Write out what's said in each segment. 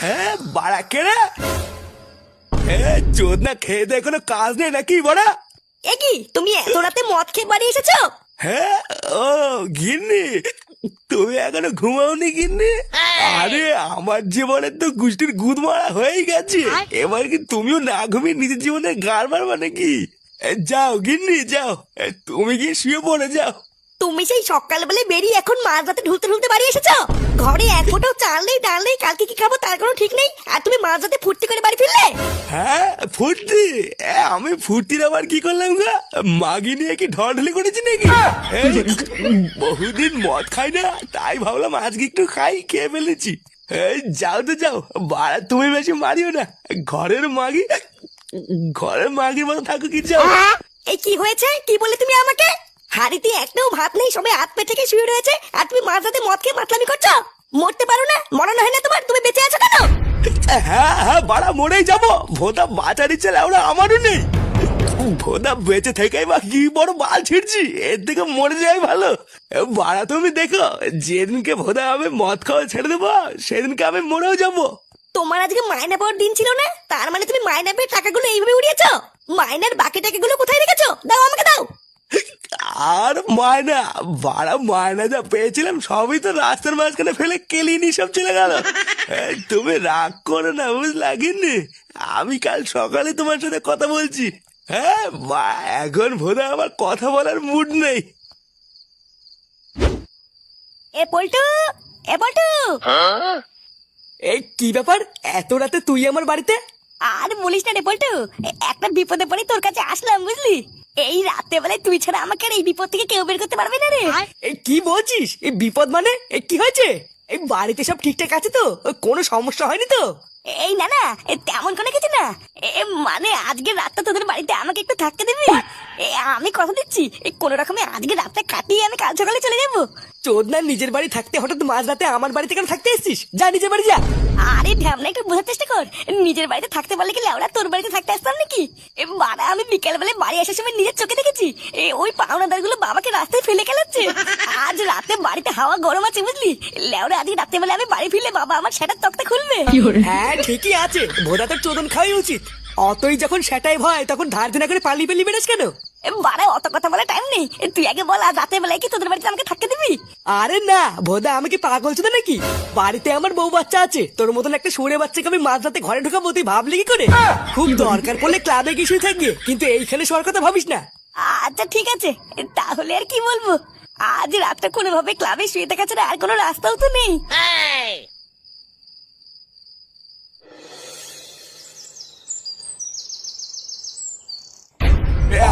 হ্যাঁ বাড়া কেড়ে চোদ না খেয়ে দেয় কোনো কাজ নেই নাকি বড়া? এ কি তুমি এত রাতে মদ খেয়ে বাড়ি এসেছো? হ্যাঁ ও গিন্নি, তুমি এখনো ঘুমাওনি গিন্নি? আরে আমার জীবনের তো গুষ্টির গুদ মারা হয়েই গেছে, এবার কি তুমিও না ঘুমিয়ে নিজের জীবনে গাড় মারবা নাকি? যাও গিন্নি যাও, তুমি গিয়ে শুয়ে পড়ে যাও। তুমি সেই সকালবেলা বেরিয়ে এখন মাঝ রাতে ঢুলতে ঢুলতে বাড়ি এসেছো? ঘরে এক ফোঁটাও চাল নেই ডাল নেই, কালকে কি খাবো তার কোনো ঠিক নেই, আর তুমি মাঝ রাতে ফুর্তি করে বাড়ি ফিরলে? হ্যাঁ ফুর্তি? আমি ফুর্তির আবার কি করলাম গা? মাগি নিয়ে কি ঢলি করেছি নাকি? এই, বহুদিন মদ খাই না, তাই ভাবলাম আজকে একটু খাই, খেয়ে ফেলেছি। এই যাও তো যাও, বাড়া তুমি বেশি মারিও না, ঘরের মাগি ঘরের মাগির মতো থাকো কি যাও। এই কি হয়েছে, কি বলে তুমি আমাকে? হাড়িতে একটাও ভাত নেই, সবাই হাত পে থেকে শুয়ে রয়েছে, আর তুমি মাঝ রাতে মদ খেয়ে মাতলামি করছো? মরতে পারো না? মরানো হয় না তোমার? তুমি বেঁচে আছো কেন? হ্যাঁ হ্যাঁ বাড়া মরেই যাবো, ভোদা বাঁচারি ছেলে ওরা আমারও নেই। ভোদা বেঁচে থেকেই বা কি বড় বাল ছিড়ছি, এর থেকে মরে যাই ভালো। বাড়া তুমি দেখো, যেদিনকে ভোদা আমি মদ খাওয়া ছেড়ে দেবো সেদিনকে আমি মরেও যাবো। তোমার আজকে মাইনা পাওয়ার দিন ছিল না? তার মানে তুমি মাইনা পেয়ে টাকাগুলো এইভাবে উড়িয়েছো? মাইনার বাকি টাকাগুলো কোথায় রেখেছো? দাও আমাকে দাও। আর মায়না বাড়া, মায়না যা পেয়েছিলাম সবই তো রাস্তার মাঝখানে ফেলে কেলিনি সব চলে গেল। তুমি রাগ করো না বুঝলা গিন্নি, আমি কাল সকালে তোমার সাথে কথা বলছি। হ্যাঁ এখন ভোদা আমার কথা বলার মুড নেই। এ পল্টু, এ পল্টু। এই কি ব্যাপার, এত রাতে তুই আমার বাড়িতে? আর বলিস না রে পল্টু, একটা বিপদে পড়ে তোর কাছে আসলাম বুঝলি। এই রাতে বেলায় তুই ছাড়া আমাকে আর এই বিপদ থেকে কেউ বের করতে পারবে না রে। এই কি বলছিস? এই বিপদ মানে এই কি হয়েছে? এই বাড়িতে সব ঠিকঠাক আছে তো? কোনো সমস্যা হয়নি তো? এই না না, তেমন কোনো কিছু না। মানে আজকে রাতটা তোদের বাড়িতে আমাকে একটু থাকতে দিবি? আমি কথা দিচ্ছি, কোনো রকমে আজকে রাতটা কাটিয়ে আমি কাল সকালে চলে যাবো। চোদনা নিজের বাড়ি থাকতে হঠাৎ মাঝ রাতে আমার বাড়িতে কেন থাকতে এসেছিস? যা নিজের বাড়ি যা। আরে ঢ্যামনা একটু বোঝার চেষ্টা কর, নিজের বাড়িতে থাকতে পারলে কি লেওড়া তোর বাড়িতে থাকতে আসতাম নাকি? বাড়া আমি বিকেল বেলায় বাড়ি আসার সময় নিজের চোখে দেখেছি ওই পাওনাদার গুলো বাবাকে রাস্তায় ফেলে খেলাচ্ছে। আজ রাতে বাড়িতে হাওয়া গরম আছে বুঝলি, লেওড়া আজকে রাতে বেলা আমি বাড়ি ফিরলে বাবা আমার সেটার তক্তা খুলবে। হ্যাঁ ঠিকই আছে, ভোদা তোর চোদন খাওয়াই উচিত। অতই যখন সেটাই ভয় তখন ধার দেনা করে পালিয়ে বেরোস কেন? বাড়া অত কথা বলা টাইম নেই, তুই আগে বল আজ রাতে বেলায় কি তোদের বাড়িতে আমাকে থাকতে দিবি? আরে না ভোদা, আমি কি পাগল ছিল নাকি? বাড়িতে আমার বউ বাচ্চা আছে, তোর মতন একটা শুয়ে বাচ্চাকে আমি মাঝ রাতে ঘরে ঢোকাবো তুই ভাবলি কি করে? খুব দরকার পড়লে ক্লাবে গিয়ে শুয়ে থাকবি, কিন্তু এইখানে শোয়ার কথা ভাবিস না। আচ্ছা ঠিক আছে, তাহলে আর কি বলবো, আজ রাতটা কোনোভাবে ক্লাবে শুয়ে থাকা ছাড়া আর কোনো রাস্তাও তো নেই।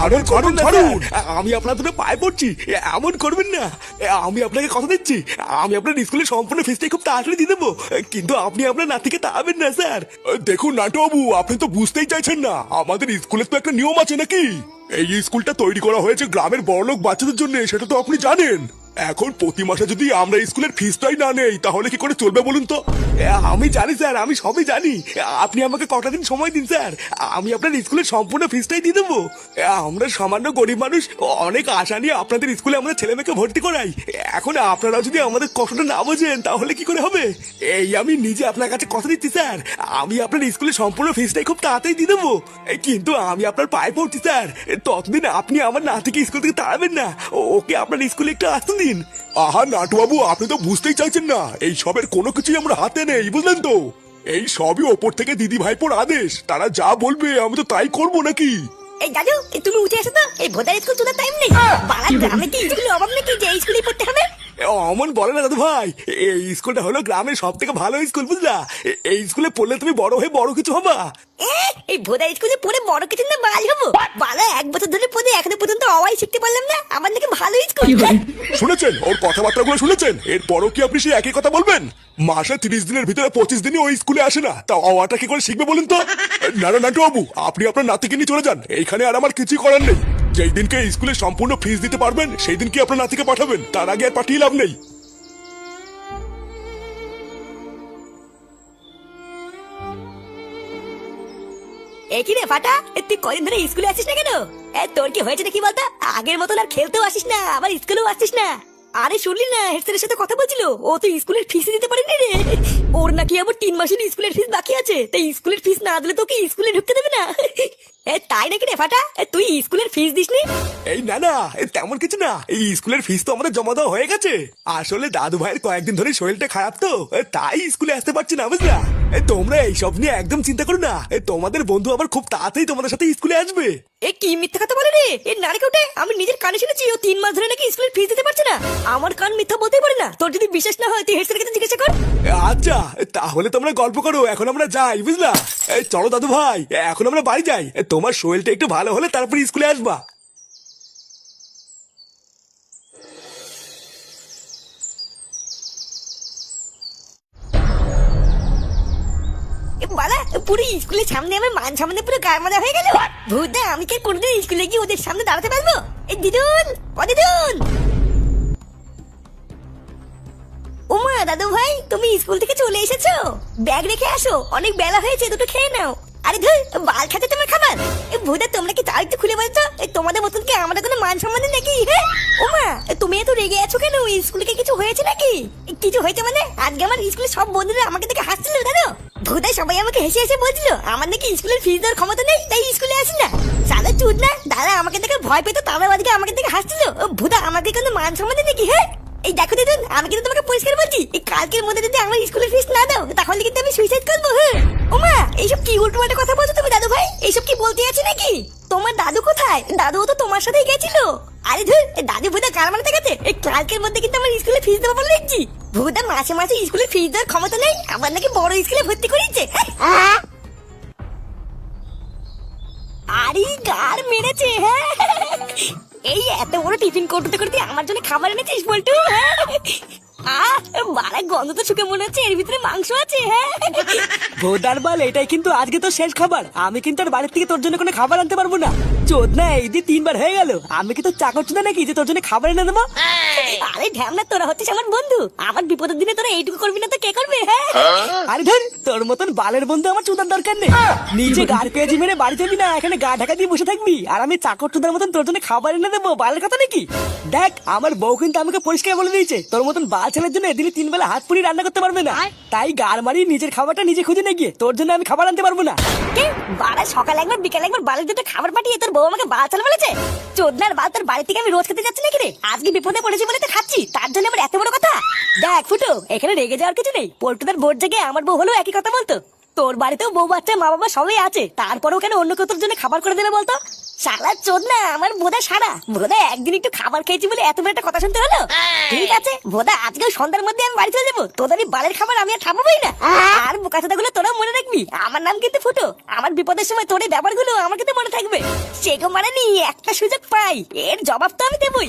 এমন করবেন না স্যার, আমি আপনার দুটো পায়ে পড়ছি, এমন করবেন না। আমি আপনাকে কথা দিচ্ছি, আমি আপনার স্কুলের সম্পূর্ণ ফিসটাই খুব তাড়াতাড়ি দিয়ে দেবো, কিন্তু আপনি আপনার নাতিকে তাড়াবেন না স্যার। দেখুন নাটুবাবু, আপনি তো বুঝতেই চাইছেন না, আমাদের স্কুলের তো একটা নিয়ম আছে নাকি। এই স্কুলটা তৈরি করা হয়েছে গ্রামের বড়লোক বাচ্চাদের জন্য, সেটা তো আপনি জানেন। এখন প্রতি মাসে যদি আমরা স্কুলের ফিসটাই না নেই তাহলে কি করে চলবে বলুন তো? আমি জানি স্যার, আমি সবই জানি, আপনি আমাকে কটা দিন সময় দিন স্যার, আমি আপনার স্কুলের সম্পূর্ণ ফিসটাই দিয়ে দেবো। আমরা সামান্য গরিব মানুষ, অনেক আশা নিয়ে আপনাদের স্কুলে আমাদের ছেলে মেয়েকে ভর্তি করাই, এখন আপনারা যদি আমাদের কষ্টটা না বোঝেন তাহলে কি করে হবে? এই আমি নিজে আপনার কাছে কথা দিচ্ছি স্যার, আমি আপনার স্কুলের সম্পূর্ণ ফিসটাই খুব তাড়াতাড়ি দিয়ে দেবো, কিন্তু আমি আপনার পায়ে পড়ছি স্যার, ততদিন আপনি আমার নাতিকে স্কুল থেকে তাড়াবেন না, ওকে আপনার স্কুলে একটু আসতে দিন। আহা নাটুবাবু, আপনি তো বুঝতেই চাইছেন না, এই সবের কোনো কিছুই আমরা হাতে নেই বুঝলেন তো। এই সবই ওপর থেকে দিদি ভাইপোর আদেশ, তারা যা বলবে আমি তো তাই করবো নাকি। এই দাদু, তুমি উঠে এসো তো, এই ভোদার স্কুল চলার টাইম নেই। বাড়া গ্রামে কি স্কুলের অভাব নাকি যে স্কুলেই পড়তে হবে? অমন বলে না দাদু ভাই, এই স্কুলটা হলো গ্রামের সব থেকে ভালো স্কুল বুঝলা, এই স্কুলে পড়লে তুমি বড় হয়ে বড় কিছু হবা। এই ভোদার স্কুলে পড়ে বড় কিছু না বাল হবো? বালা এক বছর ধরে পড়ে এখনো পর্যন্ত অওয়াই শিখতে পারলাম না, আমার নাকি ভালো স্কুল। শুনেছেন ওর কথাবার্তাগুলো শুনেছেন? এরপরও কি আপনি সেই একই কথা বলবেন? মাসে 30 দিনের ভিতরে 25 দিনই ওই স্কুলে আসে না, তা অওয়াটা কি করে শিখবে বলুন তো? না না নাটু বাবু, আপনি আপনার নাতিকে নিয়ে চলে যান, এইখানে আর আমার কিছুই করার নেই। যেই দিনকে স্কুলে সম্পূর্ণ ফিস দিতে পারবেন সেই দিন কি আপনার নাতিকে পাঠাবেন, তার আগে আর পাঠিয়ে লাভ নেই। একই রে ফাটা, তুই কদিন ধরে স্কুলে আসিস না কেন? তোর কি হয়েছে কি বলতো? আগের মতন আর খেলতেও আসিস না, আবার স্কুলেও আসিস না। আরে শুনলি না, হেডস্যারের সাথে কথা বলছিল, ও তো স্কুলের ফিস দিতে পারেনি রে। ওর নাকি আবার 3 মাসের স্কুলের ফিস বাকি আছে, তাই স্কুলের ফিস না দিলে তোকে স্কুলে ঢুকতে দেবে না। তাই নাকি রে ফাটা, তুই স্কুলের ফিস দিসনি? এই না না, তেমন কিছু না, এই স্কুলের ফিস তো আমাদের জমা দেওয়া হয়ে গেছে। আসলে দাদু ভাইয়ের কয়েকদিন ধরে শরীরটা খারাপ তো, তাই স্কুলে আসতে পারছি না, বুঝলা? তোমরা এইসব নিয়ে একদম চিন্তা করো না, তোমাদের বন্ধু আবার খুব তাড়াতাড়ি তোমাদের সাথে স্কুলে আসবে। এ কি মিথ্যা কথা বলে রে, এ নারকে উঠে আমি নিজের কানে শুনেছি ও 3 মাস ধরে নাকি স্কুলের ফিস দিতে পারছে না। আমার কান মিথ্যা বলতেই পারে না, তোর যদি বিশ্বাস না হয় তুই হেডস্যারের কাছে জিজ্ঞাসা কর। আচ্ছা তাহলে তোমরা গল্প করো, এখন আমরা যাই, বুঝলা? চলো দাদু ভাই, এখন আমরা বাড়ি যাই, তোমার শরীরটা একটু ভালো হলে তারপর স্কুলে আসবা। বালা, পুরো স্কুলের সামনে আমার মান সামনে পুরো গায়ে মাজা হয়ে গেল। ভূতদা, আমি কি কোনোদিন স্কুলে গিয়ে ওদের সামনে দাঁড়াতে পারবো? এই দিদুন, ও দিদুন। ওমা দাদু ভাই, তুমি স্কুল থেকে চলে এসেছো? ব্যাগ রেখে আসো, অনেক বেলা হয়েছে, দুটো খেয়ে নাও। আরে ধুর, বাল খাতে তোমার খাবার। ভূতদা, তোমরা কি তাও একটু খুলে বলতো, তোমাদের মতন কি আমাদের কোনো মান সম্মান নেই নাকি? হ্যাঁ ওমা, তুমি এত রেগে আছো কেন? স্কুলে কি কিছু হয়েছে নাকি? কিছু হয়েছে মানে? আজকে আমার স্কুলের সব বন্ধুরা আমাকে দেখে হাসছিল, জানো? ভূতদা, সবাই আমাকে হেসে হেসে বলছিল আমার নাকি স্কুলের ফিস দেওয়ার ক্ষমতা নেই, তাই স্কুলে আসি না। সাদা চুদ না, দাদা আমাকে দেখে ভয় পেতো, তারা আজকে আমাকে দেখে হাসছিল। ভূতদা, আমাকে কোনো মান সম্মান নেই নাকি? হ্যাঁ এই দেখো দিদুন, আমি কিন্তু তোমাকে পরিষ্কার বলছি, এই কালকের মধ্যে যদি আমার স্কুলের ফিস না দাও তাহলে কিন্তু আমি সুইসাইড করবো। হ্যাঁ ওমা, এইসব কি উল্টো পাল্টা কথা বলছো তুমি দাদু ভাই? এইসব কি বলতে আছে নাকি? তোমার দাদু কোথায়? দাদু তো তোমার সাথেই গেছিল। আরে ধুর, দাদু ভূতা কার মানতে গেছে? এই কালকের মধ্যে কিন্তু আমার স্কুলে ফিস দেবো বলে দেখছি। ভূতা মাসে মাসে স্কুলে ফিস দেওয়ার ক্ষমতা নেই, আবার নাকি বড় স্কুলে ভর্তি করিয়েছে। আরে গার মেরেছে। হ্যাঁ এই এত বড় টিফিন করতে করতে আমার জন্য খাবার এনেছিস বলটু? মারা গন্ধ তো শুকে মনে হচ্ছে এর ভিতরে মাংস আছে। হ্যাঁ ভোদার বাল, এটাই কিন্তু আজকে তোর শেষ খাবার। আমি কিন্তু আর বাড়ির থেকে তোর জন্য কোনো খাবার আনতে পারবো না। চোদ না, এই দিয়ে 3 বার হয়ে গেল। আমি কি তোর চাকর চুদা নাকি যে তোর জন্য খাবার এনে দেবো? আরে ঢ্যামনা, তোরা হচ্ছিস আমার বন্ধু, আমার বিপদের দিনে তোরা এইটুকু করবি না তো কে করবে? হ্যাঁ আরে ধর, তোর মতন বালের বন্ধু আমার চুদার দরকার নেই। নিজে গাড় পেঁয়াজি মেরে বাড়ি যাবি না, এখানে গা ঢাকা দিয়ে বসে থাকবি আর আমি চাকর চুদার মতন তোর জন্য খাবার এনে দেবো? বালের কথা নাকি? দেখ, আমার বউ কিন্তু আমাকে পরিষ্কার বলে দিয়েছে তোর মতন বাল ছেলের জন্য এদিকে 3 বেলা হাত পুড়ি রান্না করতে পারবে না। তাই গাড় মারি নিজের খাবারটা নিজে খুঁজে নিয়ে গিয়ে তোর জন্য আমি খাবার আনতে পারবো না। বাড়া, সকালে একবার বিকালে একবার বালের দুটো খাবার পাঠিয়ে তোর বউ আমাকে বাল চাল বলেছে। চোদনার বাল, তোর বাড়ি থেকে আমি রোজ খেতে যাচ্ছি নাকি রে? আজকে বিপদে পড়েছি বলে তো খাচ্ছি, তার জন্য আমার এত বড় কথা? দেখ ফুটো, এখানে রেগে যাওয়ার কিছু নেই। পল্টুদার বোর্ড জেগে আমার বউ হলো একই কথা বলতো। তোর বাড়িতেও বউ বাচ্চা মা বাবা সবাই আছে, তারপরেও কেন অন্য কেউ তোর জন্য খাবার করে দেবে বলতো? শালা চোদনা, আমার বোধা সারা বোধা একদিন একটু খাবার খেয়েছি বলে এত বড় একটা কথা শুনতে হলো। ঠিক আছে বোধা, আজকেও সন্ধ্যার মধ্যে আমি বাড়ি চলে যাবো, তোদের এই বালের খাবার আমি আর খাবোই না। আর বোকাচোদা গুলো তোরা মনে রাখবি, আমার নাম কিন্তু ফুটো। আমার বিপদের সময় তোর এই ব্যাপারগুলো আমার কিন্তু মনে থাকবে। সেগো মানে নি একটা সুযোগ পাই, এর জবাব তো আমি দেবই।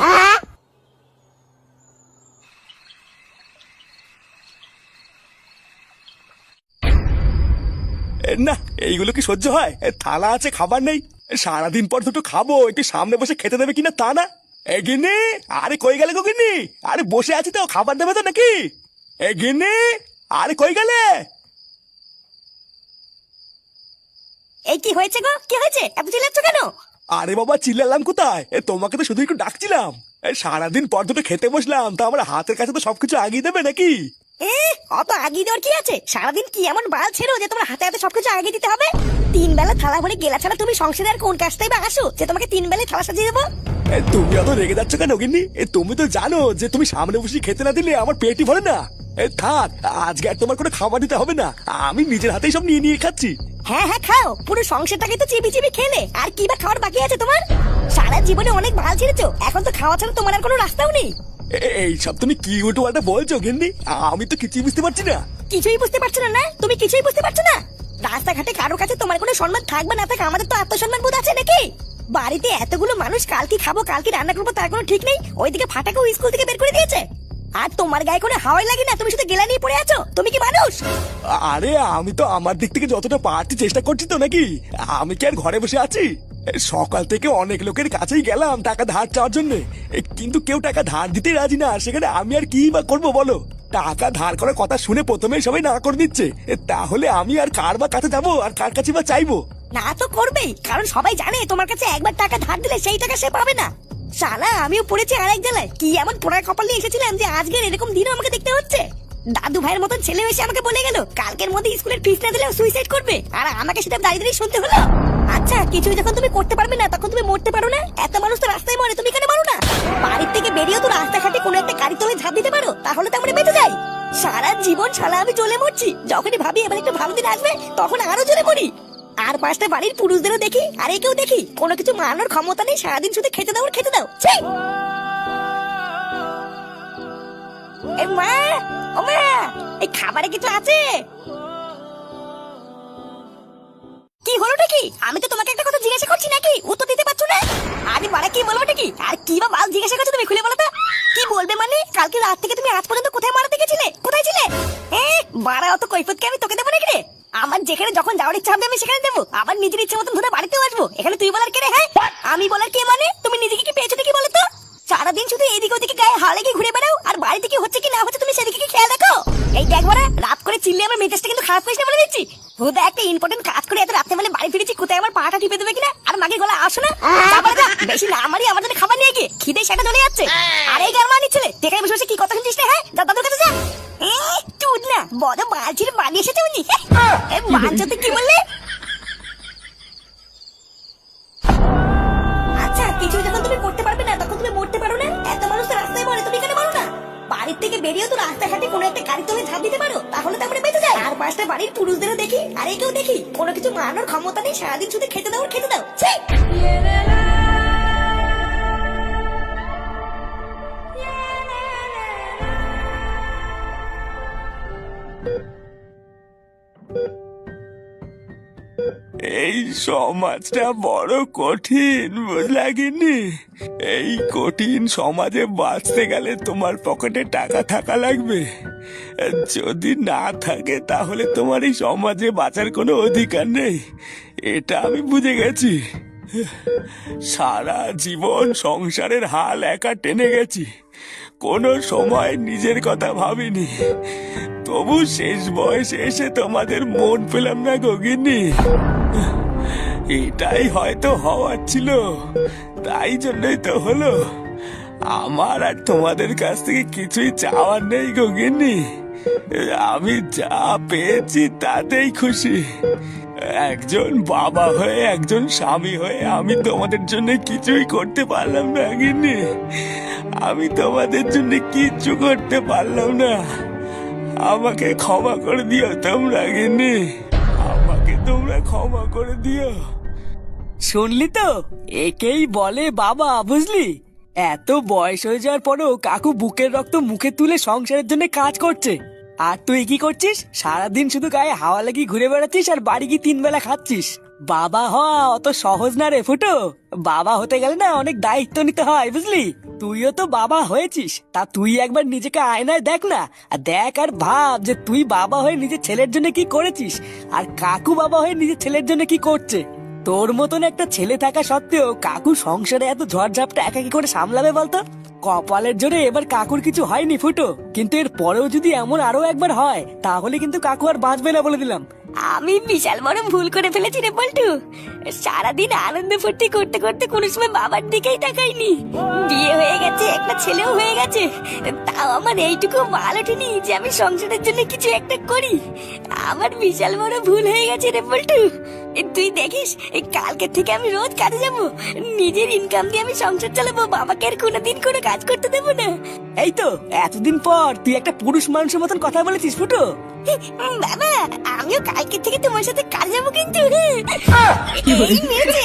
না, এইগুলো কি সহ্য হয়? থালা আছে, খাবার নেই, সারাদিন পর দুটো খাবো, একটু সামনে বসে খেতে দেবে কিনা তা না। এগিনে, আরে কই গেলে গিনি? আরে বসে আছি তো, খাবার দেবে তো নাকি? এগিনে, আরে কই গেলে? এই কি হয়েছে গো? কি হয়েছে? এত চিল্লাচ্ছ কেন? আরে বাবা, চিল্লালাম কোথায়? তোমাকে তো শুধু একটু ডাকছিলাম। সারাদিন পর দুটো খেতে বসলাম, তো আমার হাতের কাছে তো সবকিছু আগিয়ে দেবে নাকি? অত আগিয়ে দেওয়ার কি আছে? সারাদিন কি এমন বাল ছেড়ো যে তোমার হাতে হাতে সবকিছু আগিয়ে দিতে হবে? 3 বেলা থালা ভরে গেলা ছাড়া তুমি সংসারে আর কোন কাজটাই বা আসো যে তোমাকে 3 বেলায় থালা সাজিয়ে দেবো? তুমি অত রেগে যাচ্ছ কেন গিন্নি? তুমি তো জানো যে তুমি সামনে বসে খেতে না দিলে আমার পেটই ভরে না। থাক, আজকে আর তোমার কোনো খাবার দিতে হবে না, আমি নিজের হাতেই সব নিয়ে নিয়ে খাচ্ছি। হ্যাঁ হ্যাঁ খাও, পুরো সংসারটাকে তো চিবি চিবি খেলে, আর কি বা খাওয়ার বাকি আছে তোমার? সারা জীবনে অনেক ভাল ছেড়েছো, এখন তো খাওয়া ছাড়া তোমার আর কোনো রাস্তাও নেই। এই সব তুমি কি উল্টো পাল্টা বলছো গিন্নি? আমি তো কিছুই বুঝতে পারছি না। কিছুই বুঝতে পারছো না? না, তুমি কিছুই বুঝতে পারছো না? রাস্তাঘাটে কারোর কাছে তোমার কোনো সম্মান থাকবে না থাক, আমাদের তো আত্মসম্মান বোধ আছে নাকি? বাড়িতে এতগুলো মানুষ, কাল কি খাবো কাল কি রান্না করবো তার কোনো ঠিক নেই। ওইদিকে ফাটাকেও স্কুল থেকে বের করে দিয়েছে, আর তোমার গায়ে কোনো হাওয়াই লাগে না, তুমি শুধু গেলা নিয়ে পড়ে আছো। তুমি কি মানুষ? আরে আমি তো আমার দিক থেকে যতটা পারছি চেষ্টা করছি তো নাকি? আমি কি আর ঘরে বসে আছি? সকাল থেকে অনেক লোকের কাছেই গেলাম টাকা ধার চাওয়ার জন্য, কিন্তু কেউ টাকা ধার দিতে রাজি না। সেখানে আমি আর কি বা করবো বলো? টাকা ধার করার কথা শুনে প্রথমেই সবাই না করে দিচ্ছে, তাহলে আমি আর কার বা কাছে যাবো আর কার কাছে বা চাইবো? না তো করবেই, কারণ সবাই জানে তোমার কাছে একবার টাকা ধার দিলে সেই টাকা সে পাবে না। শালা আমিও পড়েছি আরেক জ্বালায়। কি এমন পোড়ার কপাল নিয়ে এসেছিলাম যে আজকের এরকম দিনও আমাকে দেখতে হচ্ছে। দাদু ভাইয়ের মতন ছেলে এসে আমাকে বলে গেল কালকের মধ্যে স্কুলের ফিস না দিলেও সুইসাইড করবে, আর আমাকে সেটা দাঁড়িয়ে দাঁড়িয়ে শুনতে হলো। আচ্ছা কিছুই যখন তুমি করতে পারবে না তখন তুমি মরতে পারো না? এত মানুষ তো রাস্তায় মরে, তুমি কেন মারো না? বাড়ির থেকে বেরিয়েও তো রাস্তাঘাটে কোনো একটা গাড়ি তলে ঝাঁপ দিতে পারো, তাহলে তো আমরা বেঁচে যাই। সারা জীবন শালা আমি জ্বলে মরছি, যখনই ভাবি এবার একটা ভালো দিন আসবে তখন আরো জ্বলে মরি। আর পাঁচটা বাড়ির পুরুষদেরও দেখি আর একেও দেখি কোনো কিছু মানানোর ক্ষমতা নেই, সারাদিন শুধু খেতে দাও আর খেতে দাও। ছি! এ মা, ও মা, এই খাবারে কিছু আছে? কি হলো নাকি? আমি তো তোমাকে একটা কথা জিজ্ঞাসা করছি নাকি উত্তর দিতে পারছো না? আরে বাড়া কি বলবো নাকি? আর কি বা বাল জিজ্ঞাসা করছো তুমি, খুলে বলো তো। কি বলবে মানে? কালকে রাত থেকে তুমি আজ পর্যন্ত কোথায় মারাতে গেছিলে? কোথায় ছিলে? বাড়া অত কৈফিয়ত কি আমি তোকে দেবো নাকি রে? আমার যেখানে যখন যাওয়ার ইচ্ছা হবে আমি সেখানে দেবো, আবার নিজের ইচ্ছা মতন ধরে বাড়িতেও আসবো। এখানে তুই বলার কে রে? হ্যাঁ আমি বলার কে মানে? তুমি নিজেকে কি পেয়েছো নাকি বলো তো? সারাদিন শুধু এইদিকে ওদিকে গায়ে হাওয়া লেগে ঘুরে বেড়াও, আর বাড়িতে কি হচ্ছে কি না হচ্ছে তুমি সেদিকে কি খেয়াল রাখো? এই দেখ বাড়া, রাত করে চিল্লে আমার মেজাজটা কিন্তু খারাপ করিস না বলে দিচ্ছি। হুদা একটা ইম্পর্টেন্ট কাজ করে এত রাতে বেলা বাড়ি ফিরেছি, কোথায় আমার পাটা টিপে দেবে কিনা, আর মাগির গলা আসো না। বেশি না আমারই আমার জন্য খাবার নিয়ে গিয়ে খিদে সেটা চলে যাচ্ছে। আর এই গারমানি ছেলে যেখানে বসে বসে কি কথা শুনছিস না? হ্যাঁ যা দাদুর কাছে যা। চুদ না বড় বাল ছিল বানিয়ে এসেছে উনি। মানছতে কি বললে? আচ্ছা কিছু যখন তুমি করতে পারবে না তখন তুমি মরতে পারো না? এত মানুষ তো রাস্তায় মরে, তুমি কেন মারো না? বাড়ির থেকে বেরিয়েও তো রাস্তাঘাটে কোনো একটা গাড়ি তলে ঝাঁপ দিতে পারো, তাহলে তো আমরা বেঁচে যাই। আর পাঁচটা বাড়ির পুরুষদেরও দেখি আর একেও দেখি কোনো কিছু মানানোর ক্ষমতা নেই, সারাদিন শুধু খেতে দাও আর খেতে দাও। ছি! এই সমাজটা বড় কঠিন, বুঝলা গিন্নি? এই কঠিন সমাজে বাঁচতে গেলে তোমার পকেটে টাকা থাকা লাগবে। যদি না থাকে তাহলে তোমার এই সমাজে বাঁচার কোনো অধিকার নেই, এটা আমি বুঝে গেছি। সারা জীবন সংসারের হাল একা টেনে গেছি, কোনো সময় নিজের কথা ভাবিনি। তবু শেষ বয়সে এসে তোমাদের মন পেলাম না গগিনি। এটাই হয়তো হওয়ার ছিল, তাই জন্যই তো হলো। আমার আর তোমাদের কাছ থেকে কিছুই চাওয়ার নেই গগিনি। আমি যা পেয়েছি তাতেই খুশি। একজন বাবা হয়ে, একজন স্বামী হয়ে আমি তোমাদের জন্য কিছুই করতে পারলাম না গিন্নি। আমি তোমাদের জন্য কিচ্ছু করতে পারলাম না। আমাকে ক্ষমা করে দিও তোমরা গিন্নি, আমাকে তোমরা ক্ষমা করে দিও। শুনলি তো, একেই বলে বাবা, বুঝলি? এত বয়স হয়ে যাওয়ার পরেও কাকু বুকের রক্ত মুখে তুলে সংসারের জন্য কাজ করছে, আর তুই কি করছিস? সারাদিন শুধু গায়ে হাওয়া লাগিয়ে ঘুরে বেড়াচ্ছিস আর বাড়ি গিয়ে 3 বেলা খাচ্ছিস। বাবা হওয়া অত সহজ না রে ফুটো। বাবা হতে গেলে না অনেক দায়িত্ব নিতে হয়, বুঝলি? তুইও তো বাবা হয়েছিস, তা তুই একবার নিজেকে আয়নায় দেখ না, আর দেখ আর ভাব যে তুই বাবা হয়ে নিজের ছেলের জন্য কি করেছিস, আর কাকু বাবা হয়ে নিজের ছেলের জন্য কি করছে। তোর মতন একটা ছেলে থাকা সত্ত্বেও কাকু সংসারে এত ঝড়ঝাপটা একা কি করে সামলাবে বলতো? কপালের জোরে এবার কাকুর কিছু হয়নি ফুটো, কিন্তু এর পরেও যদি এমন আরো একবার হয় তাহলে কিন্তু কাকু আর বাঁচবে না বলে দিলাম। আমি বিশাল বড় ভুল করে ফেলেছি রে পল্টু। সারাদিন আনন্দ ফুর্তি করতে করতে কোনো সময় বাবার দিকেই তাকাইনি। বিয়ে হয়ে গেছে, একটা ছেলেও হয়ে গেছে, তাও আমার এইটুকু মাল ওঠেনি যে আমি সংসারের জন্য কিছু একটা করি। আমার বিশাল বড় ভুল হয়ে গেছে রে পল্টু। তুই দেখিস এই কালকের থেকে আমি রোজ কাজে যাব, নিজের ইনকাম দিয়ে আমি সংসার চালাবো, বাবাকে আর কোনোদিন কোনো কাজ করতে দেবো না। এই তো এতদিন পর তুই একটা পুরুষ মানুষের মতন কথা বলেছিস ফুটো। বাবা আমিও কালকে থেকে তোমার সাথে কাজ যাবো, কিন্তু এই মেরেছে।